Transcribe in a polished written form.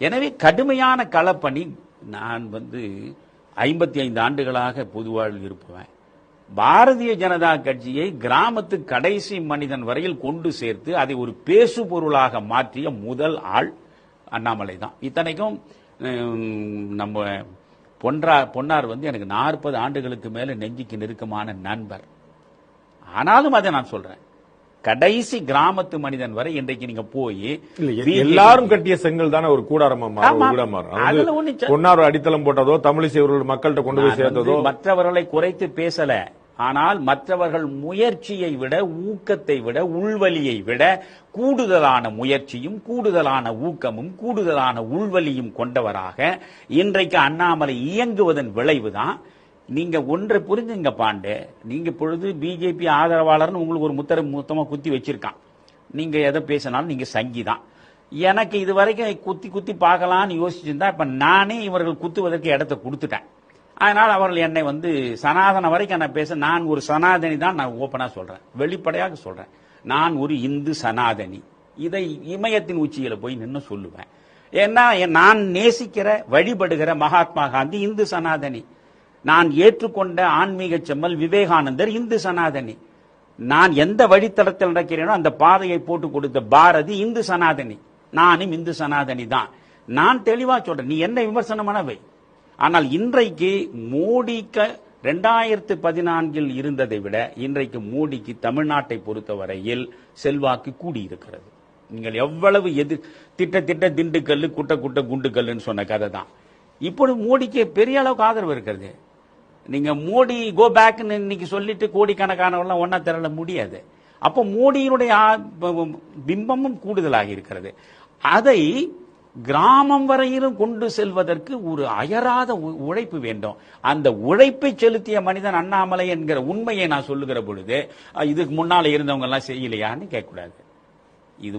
எனவே கடுமையான களப்பணி. நான் 55 ஆண்டுகளாக பொது வாழ்வில் இருப்பேன். பாரதிய ஜனதா கட்சியை கிராமத்து கடைசி மனிதன் வரையில் கொண்டு சேர்த்து அதை ஒரு பேசு பொருளாக மாற்றிய முதல் ஆள் அண்ணாமலை தான். இத்தனைக்கும் நம்ம பொன்னார் எனக்கு 40 ஆண்டுகளுக்கு மேல நெஞ்சுக்கு நெருக்கமான நண்பர். ஆனாலும் அதை நான் சொல்றேன், கடைசி கிராமத்து மனிதன் வரை இன்றைக்கு நீங்க போய் எல்லாரும் கட்டிய செங்கல் தானே ஒரு கூடாரமா மாறும். பொன்னார் அடித்தளம் போட்டதோ, தமிழிசை அவர்கள் மக்கள்கிட்ட கொண்டு போய் சேர்த்ததோ. மற்றவர்களை குறைத்து பேசல, ஆனால் மற்றவர்கள் முயற்சியை விட, ஊக்கத்தை விட, உள்வலியை விட கூடுதலான முயற்சியும் கூடுதலான ஊக்கமும் கூடுதலான உள்வலியும் கொண்டவராக இன்றைக்கு அண்ணாமலை இயங்குவதன் விளைவுதான். நீங்க ஒன்றை புரிஞ்சுங்க பாண்டே, நீங்க பொழுது பிஜேபி ஆதரவாளர்னு உங்களுக்கு ஒரு மொத்தமா குத்தி வச்சிருக்கான். நீங்க எதை பேசினாலும் நீங்க சங்கிதான். எனக்கு இது வரைக்கும் குத்தி குத்தி பார்க்கலான்னு யோசிச்சிருந்தா இப்ப நானே இவர்கள் குத்துவதற்கு இடத்தை கொடுத்துட்டேன். அதனால் அவர்கள் என்னை சனாதன வரைக்கும் என்ன பேச, நான் ஒரு சனாதனி தான். நான் ஓப்பனா சொல்றேன், வெளிப்படையாக சொல்றேன், நான் ஒரு இந்து சனாதனி. இதை இமயத்தின் உச்சியில போய் நின்று சொல்லுவேன். ஏன்னா நான் நேசிக்கிற வழிபடுகிற மகாத்மா காந்தி இந்து சனாதனி. நான் ஏற்றுக்கொண்ட ஆன்மீக செம்மல் விவேகானந்தர் இந்து சனாதனி. நான் எந்த வழித்தடத்தில் நடக்கிறேனோ அந்த பாதையை போட்டு கொடுத்த பாரதி இந்து சனாதனி. நானும் இந்து சனாதனி தான். நான் தெளிவா சொல்றேன், நீ என்ன விமர்சனமானவை. ஆனால் இன்றைக்கு மோடிக்கு 2014 இருந்ததை விட இன்றைக்கு மோடிக்கு தமிழ்நாட்டை பொறுத்தவரையில் செல்வாக்கு கூடியிருக்கிறது. நீங்கள் எவ்வளவு திட்ட திண்டுக்கல்லு குட்ட குண்டுக்கல்லுன்னு சொன்ன கதை தான். இப்பொழுது மோடிக்கு பெரிய அளவுக்கு ஆதரவு இருக்கிறது. நீங்க மோடி கோ பேக் இன்னைக்கு சொல்லிட்டு கோடிக்கணக்கானவர்கள் ஒன்னா திரள முடியாது. அப்போ மோடியினுடைய பிம்பமும் கூடுதலாக இருக்கிறது. அதை கிராமம் வரையிலும் கொண்டு செல்வதற்கு ஒரு அயராத உழைப்பு வேண்டும். அந்த உழைப்பை செலுத்திய மனிதன் அண்ணாமலை என்கிற உண்மையை நான் சொல்லுகிற பொழுது இதுக்கு முன்னால இருந்தவங்க எல்லாம் செய்யலையான்னு கேட்கக்கூடாது. இது